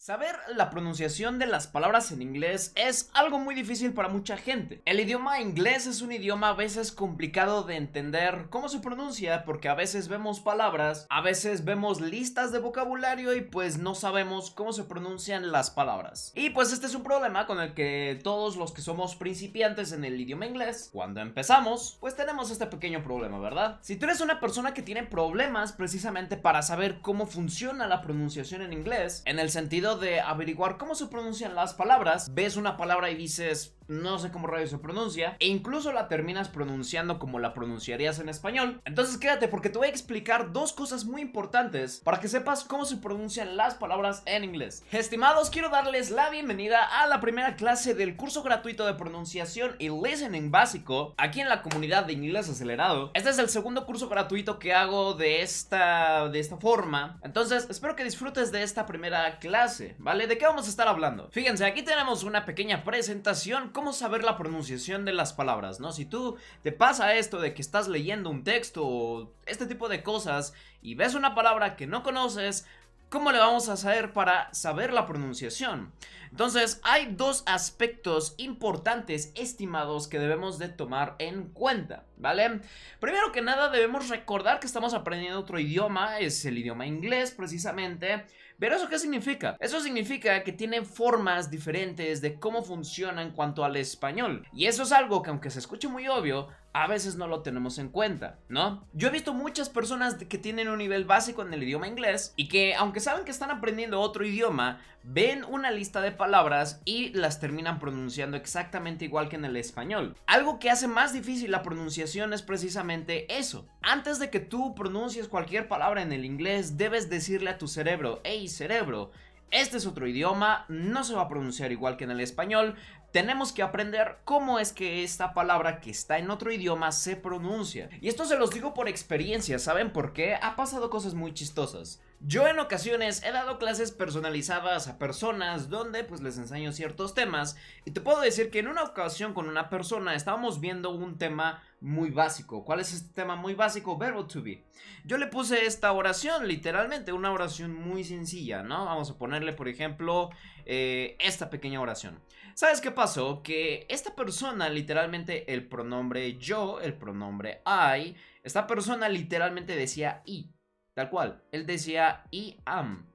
Saber la pronunciación de las palabras en inglés es algo muy difícil para mucha gente. El idioma inglés es un idioma a veces complicado de entender cómo se pronuncia porque a veces vemos palabras, a veces vemos listas de vocabulario y pues no sabemos cómo se pronuncian las palabras. Y pues este es un problema con el que todos los que somos principiantes en el idioma inglés, cuando empezamos, pues tenemos este pequeño problema, ¿verdad? Si tú eres una persona que tiene problemas precisamente para saber cómo funciona la pronunciación en inglés, en el sentido de averiguar cómo se pronuncian las palabras, ves una palabra y dices, no sé cómo rayos se pronuncia, e incluso la terminas pronunciando como la pronunciarías en español. Entonces quédate porque te voy a explicar dos cosas muy importantes para que sepas cómo se pronuncian las palabras en inglés. Estimados, quiero darles la bienvenida a la primera clase del curso gratuito de pronunciación y listening básico aquí en la comunidad de Inglés Acelerado. Este es el segundo curso gratuito que hago de esta forma, entonces espero que disfrutes de esta primera clase, ¿vale? ¿De qué vamos a estar hablando? Fíjense, aquí tenemos una pequeña presentación, cómo saber la pronunciación de las palabras, ¿no? Si tú te pasa esto de que estás leyendo un texto o este tipo de cosas y ves una palabra que no conoces, ¿cómo le vamos a hacer para saber la pronunciación? Entonces, hay dos aspectos importantes, estimados, que debemos de tomar en cuenta, ¿vale? Primero que nada, debemos recordar que estamos aprendiendo otro idioma, es el idioma inglés, precisamente. ¿Pero eso qué significa? Eso significa que tiene formas diferentes de cómo funciona en cuanto al español. Y eso es algo que, aunque se escuche muy obvio, a veces no lo tenemos en cuenta, ¿no? Yo he visto muchas personas que tienen un nivel básico en el idioma inglés y que, aunque saben que están aprendiendo otro idioma, ven una lista de palabras y las terminan pronunciando exactamente igual que en el español. Algo que hace más difícil la pronunciación es precisamente eso. Antes de que tú pronuncies cualquier palabra en el inglés, debes decirle a tu cerebro: hey cerebro, este es otro idioma, no se va a pronunciar igual que en el español. Tenemos que aprender cómo es que esta palabra que está en otro idioma se pronuncia. Y esto se los digo por experiencia, ¿saben por qué? Ha pasado cosas muy chistosas. Yo en ocasiones he dado clases personalizadas a personas donde pues les enseño ciertos temas y te puedo decir que en una ocasión con una persona estábamos viendo un tema muy básico. ¿Cuál es este tema muy básico? Verbo to be. Yo le puse esta oración, literalmente una oración muy sencilla, ¿no? Vamos a ponerle por ejemplo esta pequeña oración. ¿Sabes qué pasó? Que esta persona, literalmente el pronombre yo, el pronombre I, esta persona literalmente decía I. Tal cual, él decía I am.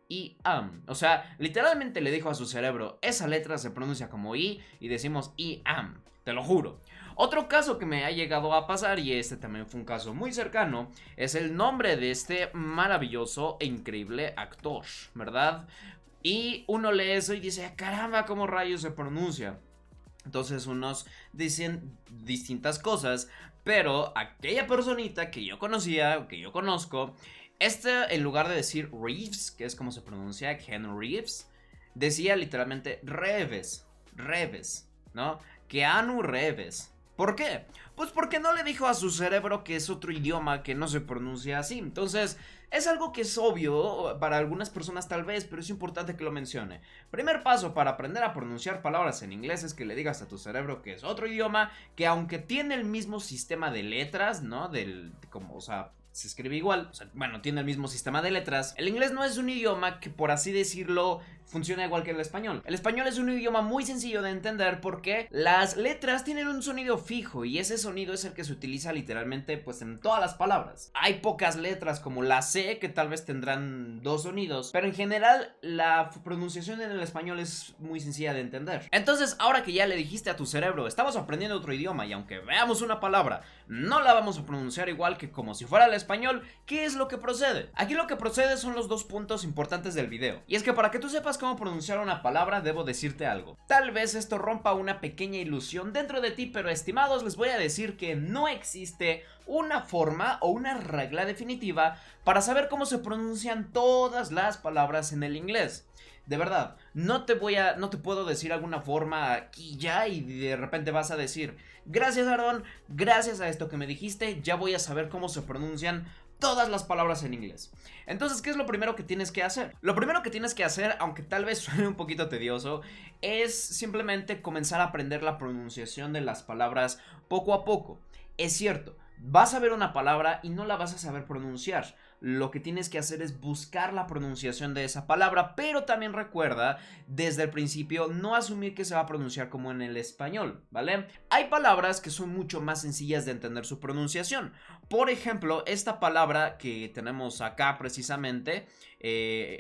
I am. O sea, literalmente le dijo a su cerebro, esa letra se pronuncia como I y decimos I am. Te lo juro. Otro caso que me ha llegado a pasar, y este también fue un caso muy cercano, es el nombre de este maravilloso e increíble actor, ¿verdad? Y uno lee eso y dice, caramba, ¿cómo rayos se pronuncia? Entonces unos dicen distintas cosas, pero aquella personita que yo conocía, que yo conozco, en lugar de decir Reeves, que es como se pronuncia, Ken Reeves, decía literalmente Reves, Reves, ¿no? Keanu Reeves. ¿Por qué? Pues porque no le dijo a su cerebro que es otro idioma que no se pronuncia así. Entonces, es algo que es obvio para algunas personas tal vez, pero es importante que lo mencione. Primer paso para aprender a pronunciar palabras en inglés es que le digas a tu cerebro que es otro idioma, que aunque tiene el mismo sistema de letras, ¿no? Se escribe igual, o sea, bueno, tiene el mismo sistema de letras. El inglés no es un idioma que, por así decirlo, funciona igual que el español. El español es un idioma muy sencillo de entender porque las letras tienen un sonido fijo y ese sonido es el que se utiliza literalmente pues en todas las palabras. Hay pocas letras como la C que tal vez tendrán dos sonidos, pero en general la pronunciación en el español es muy sencilla de entender. Entonces, ahora que ya le dijiste a tu cerebro, estamos aprendiendo otro idioma y aunque veamos una palabra, no la vamos a pronunciar igual que como si fuera el español, ¿qué es lo que procede? Aquí lo que procede son los dos puntos importantes del video. Y es que para que tú sepas cómo pronunciar una palabra, debo decirte algo. Tal vez esto rompa una pequeña ilusión dentro de ti, pero estimados, les voy a decir que no existe una forma o una regla definitiva para saber cómo se pronuncian todas las palabras en el inglés. De verdad, no te puedo decir alguna forma aquí ya y de repente vas a decir, gracias Aaron, gracias a esto que me dijiste, ya voy a saber cómo se pronuncian todas las palabras en inglés. Entonces, ¿qué es lo primero que tienes que hacer? Lo primero que tienes que hacer, aunque tal vez suene un poquito tedioso, es simplemente comenzar a aprender la pronunciación de las palabras poco a poco. Es cierto, vas a ver una palabra y no la vas a saber pronunciar. lo que tienes que hacer es buscar la pronunciación de esa palabra, pero también recuerda desde el principio no asumir que se va a pronunciar como en el español, ¿vale? Hay palabras que son mucho más sencillas de entender su pronunciación. Por ejemplo, esta palabra que tenemos acá precisamente,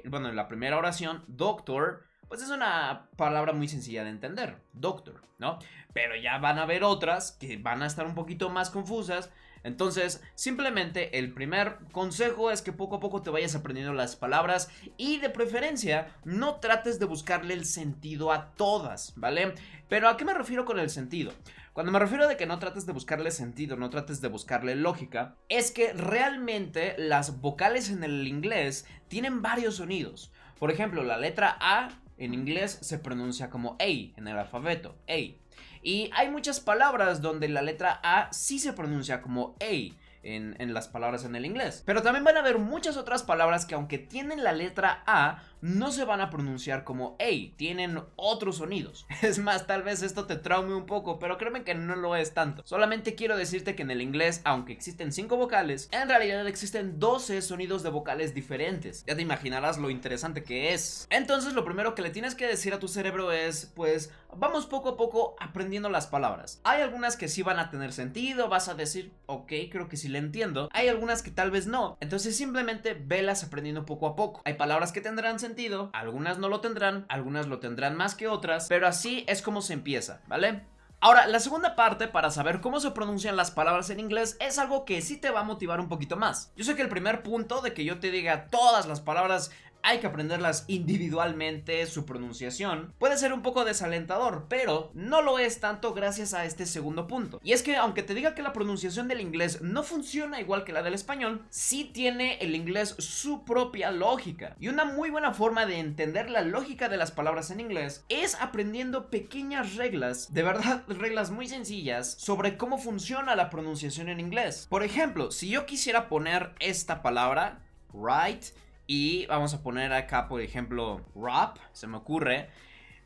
bueno, en la primera oración, doctor, pues es una palabra muy sencilla de entender, doctor, ¿no? Pero ya van a haber otras que van a estar un poquito más confusas. Entonces, simplemente el primer consejo es que poco a poco te vayas aprendiendo las palabras y de preferencia no trates de buscarle el sentido a todas, ¿vale? Pero ¿a qué me refiero con el sentido? Cuando me refiero de que no trates de buscarle sentido, no trates de buscarle lógica, es que realmente las vocales en el inglés tienen varios sonidos. Por ejemplo, la letra A en inglés se pronuncia como A en el alfabeto, A. Y hay muchas palabras donde la letra A sí se pronuncia como A en las palabras en el inglés. Pero también van a haber muchas otras palabras que aunque tienen la letra A, no se van a pronunciar como A, tienen otros sonidos. Es más, tal vez esto te traume un poco, pero créeme que no lo es tanto. Solamente quiero decirte que en el inglés, aunque existen 5 vocales, en realidad existen 12 sonidos de vocales diferentes. Ya te imaginarás lo interesante que es. Entonces lo primero que le tienes que decir a tu cerebro es, pues, vamos poco a poco aprendiendo las palabras. Hay algunas que sí van a tener sentido, vas a decir, ok, creo que sí le entiendo. Hay algunas que tal vez no. Entonces simplemente velas aprendiendo poco a poco. Hay palabras que tendrán sentido, algunas no lo tendrán, algunas lo tendrán más que otras, pero así es como se empieza, ¿vale? Ahora, la segunda parte para saber cómo se pronuncian las palabras en inglés es algo que sí te va a motivar un poquito más. Yo sé que el primer punto de que yo te diga todas las palabras hay que aprenderlas individualmente, su pronunciación, puede ser un poco desalentador, pero no lo es tanto gracias a este segundo punto. Y es que aunque te diga que la pronunciación del inglés no funciona igual que la del español, sí tiene el inglés su propia lógica. Y una muy buena forma de entender la lógica de las palabras en inglés es aprendiendo pequeñas reglas, de verdad reglas muy sencillas, sobre cómo funciona la pronunciación en inglés. Por ejemplo, si yo quisiera poner esta palabra, right, y vamos a poner acá, por ejemplo, rap, se me ocurre.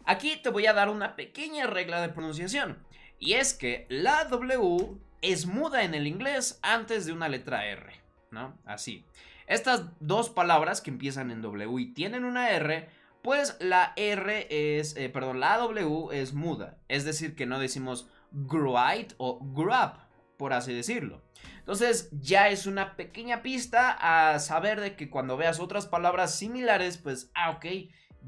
Aquí te voy a dar una pequeña regla de pronunciación. Y es que la W es muda en el inglés antes de una letra R, ¿no? Así. Estas dos palabras que empiezan en W y tienen una R, pues la la W es muda. Es decir, que no decimos great o grab, por así decirlo. Entonces ya es una pequeña pista a saber de que cuando veas otras palabras similares, pues, ok,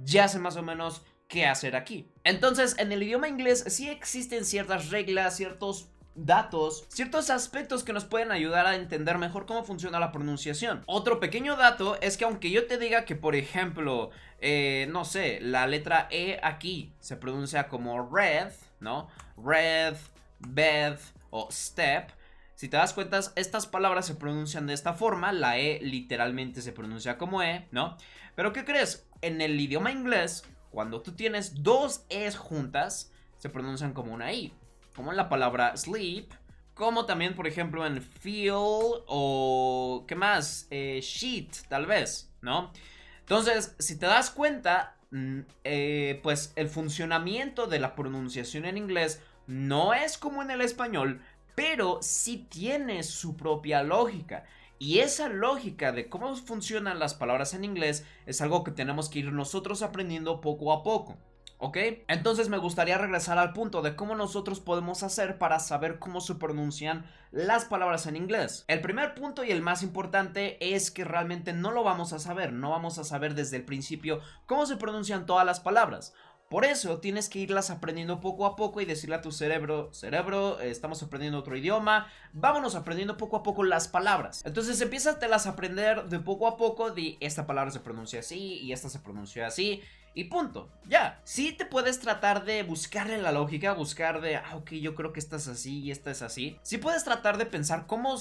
ya sé más o menos qué hacer aquí. Entonces, en el idioma inglés sí existen ciertas reglas, ciertos datos, ciertos aspectos que nos pueden ayudar a entender mejor cómo funciona la pronunciación. Otro pequeño dato es que aunque yo te diga que, por ejemplo, no sé, la letra E aquí se pronuncia como red, ¿no? Red, bed o step. Si te das cuenta, estas palabras se pronuncian de esta forma. La E literalmente se pronuncia como E, ¿no? Pero ¿qué crees? En el idioma inglés, cuando tú tienes dos E's juntas, se pronuncian como una I. Como en la palabra sleep, como también, por ejemplo, en feel o... ¿qué más? Sheet, tal vez, ¿no? Entonces, si te das cuenta, pues el funcionamiento de la pronunciación en inglés no es como en el español, pero sí tiene su propia lógica. Y esa lógica de cómo funcionan las palabras en inglés es algo que tenemos que ir nosotros aprendiendo poco a poco, ¿ok? Entonces me gustaría regresar al punto de cómo nosotros podemos hacer para saber cómo se pronuncian las palabras en inglés. El primer punto y el más importante es que realmente no lo vamos a saber, no vamos a saber desde el principio cómo se pronuncian todas las palabras. Por eso tienes que irlas aprendiendo poco a poco y decirle a tu cerebro, estamos aprendiendo otro idioma, vámonos aprendiendo poco a poco las palabras. Entonces empiezas a aprender de poco a poco de esta palabra se pronuncia así y esta se pronuncia así. Y punto, ya. Sí te puedes tratar de buscarle la lógica, buscar de, ok, yo creo que esta es así y esta es así. Sí puedes tratar de pensar cómo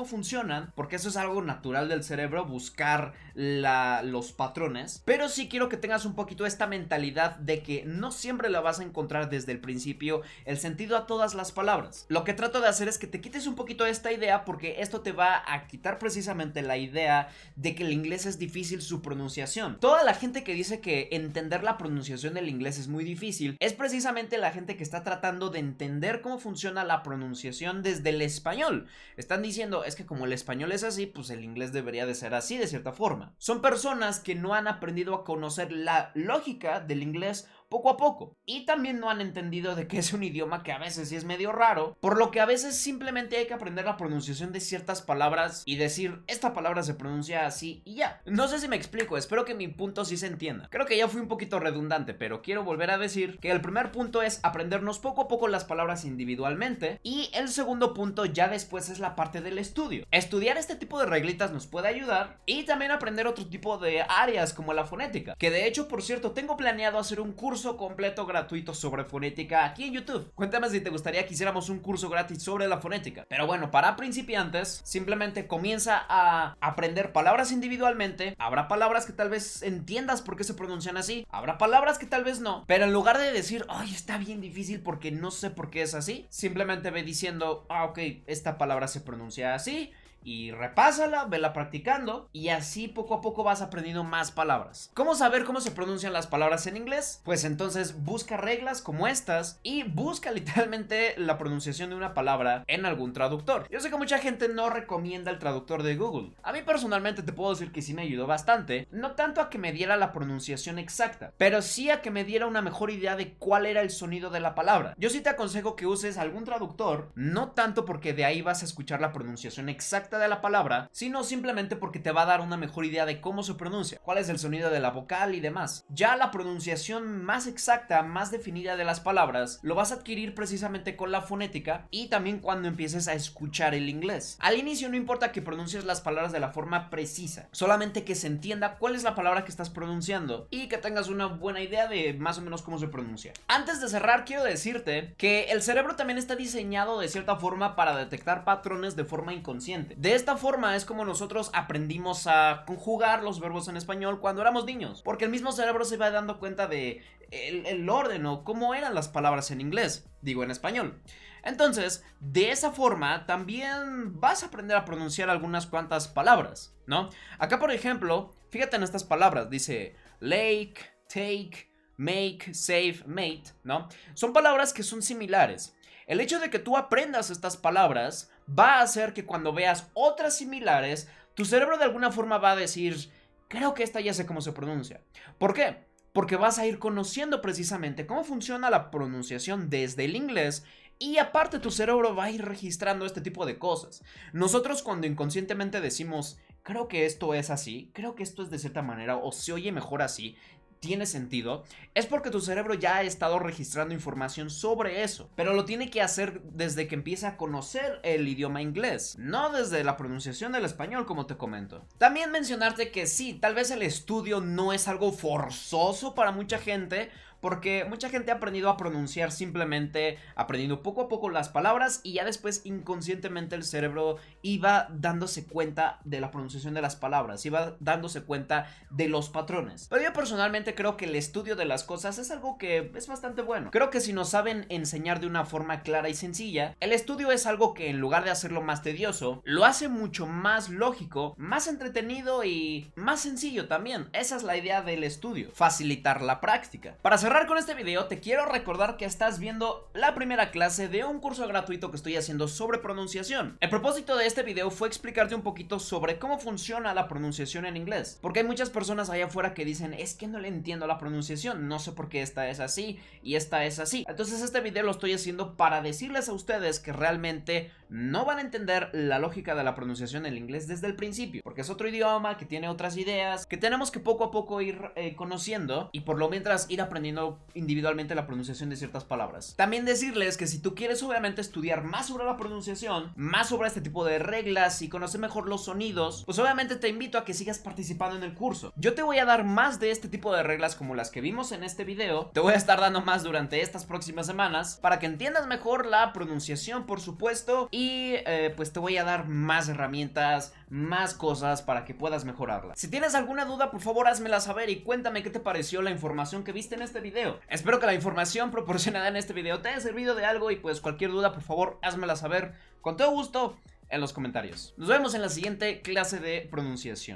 funcionan, porque eso es algo natural del cerebro, buscar los patrones. Pero sí quiero que tengas un poquito esta mentalidad de que no siempre la vas a encontrar desde el principio el sentido a todas las palabras. Lo que trato de hacer es que te quites un poquito esta idea, porque esto te va a quitar precisamente la idea de que el inglés es difícil su pronunciación. Toda la gente que dice que entender la pronunciación del inglés es muy difícil es precisamente la gente que está tratando de entender cómo funciona la pronunciación desde el español. Están diciendo, es que como el español es así, pues el inglés debería de ser así de cierta forma. Son personas que no han aprendido a conocer la lógica del inglés poco a poco, y también no han entendido de que es un idioma que a veces sí es medio raro, por lo que a veces simplemente hay que aprender la pronunciación de ciertas palabras y decir, esta palabra se pronuncia así y ya. No sé si me explico, espero que mi punto sí se entienda. Creo que ya fui un poquito redundante, pero quiero volver a decir que el primer punto es aprendernos poco a poco las palabras individualmente, y el segundo punto ya después es la parte del estudio. Estudiar este tipo de reglitas nos puede ayudar, y también aprender otro tipo de áreas como la fonética, que de hecho, por cierto, tengo planeado hacer un curso completo gratuito sobre fonética aquí en YouTube. Cuéntame si te gustaría que hiciéramos un curso gratis sobre la fonética. Pero bueno, para principiantes, simplemente comienza a aprender palabras individualmente. Habrá palabras que tal vez entiendas por qué se pronuncian así, habrá palabras que tal vez no, pero en lugar de decir, ay, está bien difícil porque no sé por qué es así, simplemente ve diciendo, ok, esta palabra se pronuncia así, y repásala, vela practicando, y así poco a poco vas aprendiendo más palabras. ¿Cómo saber cómo se pronuncian las palabras en inglés? Pues entonces busca reglas como estas y busca literalmente la pronunciación de una palabra en algún traductor. Yo sé que mucha gente no recomienda el traductor de Google. A mí personalmente te puedo decir que sí me ayudó bastante, no tanto a que me diera la pronunciación exacta, pero sí a que me diera una mejor idea de cuál era el sonido de la palabra. Yo sí te aconsejo que uses algún traductor, no tanto porque de ahí vas a escuchar la pronunciación exacta de la palabra, sino simplemente porque te va a dar una mejor idea de cómo se pronuncia, cuál es el sonido de la vocal y demás. Ya la pronunciación más exacta, más definida de las palabras, lo vas a adquirir precisamente con la fonética y también cuando empieces a escuchar el inglés. Al inicio no importa que pronuncies las palabras de la forma precisa, solamente que se entienda cuál es la palabra que estás pronunciando y que tengas una buena idea de más o menos cómo se pronuncia. Antes de cerrar, quiero decirte que el cerebro también está diseñado de cierta forma para detectar patrones de forma inconsciente. De esta forma es como nosotros aprendimos a conjugar los verbos en español cuando éramos niños, porque el mismo cerebro se va dando cuenta de el orden o cómo eran las palabras en inglés, digo en español. Entonces, de esa forma también vas a aprender a pronunciar algunas cuantas palabras, ¿no? Acá, por ejemplo, fíjate en estas palabras, dice lake, take, make, save, mate, ¿no? Son palabras que son similares. El hecho de que tú aprendas estas palabras va a hacer que cuando veas otras similares, tu cerebro de alguna forma va a decir, creo que esta ya sé cómo se pronuncia. ¿Por qué? Porque vas a ir conociendo precisamente cómo funciona la pronunciación desde el inglés, y aparte tu cerebro va a ir registrando este tipo de cosas. Nosotros cuando inconscientemente decimos, creo que esto es así, creo que esto es de cierta manera o se oye mejor así, tiene sentido, es porque tu cerebro ya ha estado registrando información sobre eso, pero lo tiene que hacer desde que empieza a conocer el idioma inglés, no desde la pronunciación del español, como te comento. También mencionarte que sí, tal vez el estudio no es algo forzoso para mucha gente, porque mucha gente ha aprendido a pronunciar simplemente aprendiendo poco a poco las palabras, y ya después inconscientemente el cerebro iba dándose cuenta de la pronunciación de las palabras, iba dándose cuenta de los patrones. Pero yo personalmente creo que el estudio de las cosas es algo que es bastante bueno. Creo que si nos saben enseñar de una forma clara y sencilla, el estudio es algo que en lugar de hacerlo más tedioso, lo hace mucho más lógico, más entretenido y más sencillo también. Esa es la idea del estudio, facilitar la práctica. Para cerrar con este video, te quiero recordar que estás viendo la primera clase de un curso gratuito que estoy haciendo sobre pronunciación. El propósito de este video fue explicarte un poquito sobre cómo funciona la pronunciación en inglés, porque hay muchas personas allá afuera que dicen, es que no le entiendo la pronunciación, no sé por qué esta es así y esta es así. Entonces este video lo estoy haciendo para decirles a ustedes que realmente no van a entender la lógica de la pronunciación en inglés desde el principio, porque es otro idioma que tiene otras ideas que tenemos que poco a poco ir conociendo, y por lo mientras ir aprendiendo individualmente la pronunciación de ciertas palabras. También decirles que si tú quieres obviamente estudiar más sobre la pronunciación, más sobre este tipo de reglas y conocer mejor los sonidos, pues obviamente te invito a que sigas participando en el curso. Yo te voy a dar más de este tipo de reglas como las que vimos en este video, te voy a estar dando más durante estas próximas semanas para que entiendas mejor la pronunciación, por supuesto, y pues te voy a dar más herramientas, más cosas para que puedas mejorarla. Si tienes alguna duda, por favor házmela saber y cuéntame qué te pareció la información que viste en este video. Espero que la información proporcionada en este video te haya servido de algo, y pues cualquier duda, por favor házmela saber con todo gusto en los comentarios. Nos vemos en la siguiente clase de pronunciación.